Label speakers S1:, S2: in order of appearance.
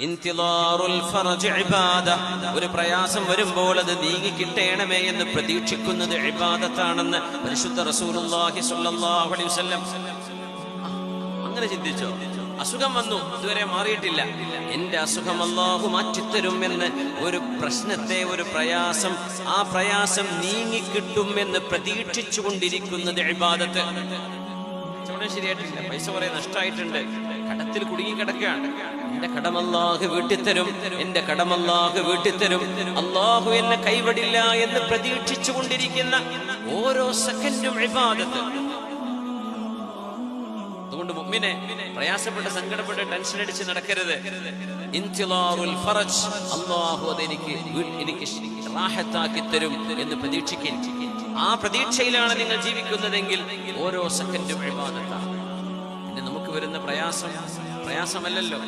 S1: ഇന്തിളാറുൽ ഫർജ് ഇബാദ. ഒരു പ്രയാസം വരുമ്പോൾ അത് നീങ്ങി കിട്ടണമേ എന്ന് പ്രതീക്ഷിക്കുന്നത് ഇബാദത്താണെന്ന് പരിശുദ്ധ റസൂലുള്ളാഹി സ്വല്ലല്ലാഹു അലൈഹി വസല്ലം. അങ്ങനെ ചിന്തിച്ചോ? അസുഖം വന്നു, ഇതുവരെ മാറിയിട്ടില്ല, എന്റെ അസുഖം അല്ലാഹു മാറ്റിത്തരും എന്ന് ഒരു പ്രശ്നത്തെ, ഒരു പ്രയാസം, ആ പ്രയാസം നീങ്ങിക്കിട്ടും എന്ന് പ്രതീക്ഷിച്ചു കൊണ്ടിരിക്കുന്നത് ഇബാദത്ത്. ശരിയായിട്ടില്ല, പൈസ കുറെ നഷ്ടമായിട്ടുണ്ട്, കടത്തിൽ കുടുങ്ങി കിടക്കുകയാണ്, എന്റെ കടമല്ലാഹു വീട്ടിത്തരും, എന്റെ കടമല്ലാഹു വീട്ടിത്തരും, അല്ലാഹു എന്നെ കൈവിടില്ല എന്ന് പ്രതീക്ഷിച്ചു കൊണ്ടിരിക്കുന്ന ഓരോ സെക്കൻഡും ഇബാദത്ത്. അതുകൊണ്ട് മുഅ്മിനെ പ്രയാസപ്പെട്ട്, സങ്കടപ്പെട്ട്, ടെൻഷൻ അടിച്ച് നടക്കരുത്. ഇന്തിളാറുൽ ഫർജ്, അല്ലാഹു അതെനിക്ക് റാഹത്താക്കി തരും എന്ന് പ്രതീക്ഷിക്കുക. ആ പ്രതീക്ഷയിലാണ് നിങ്ങൾ ജീവിക്കുന്നതെങ്കിൽ ഓരോ സെക്കൻഡും ഇബാദത്താണ്. പിന്നെ നമുക്ക് വരുന്ന പ്രയാസമല്ലല്ലോ,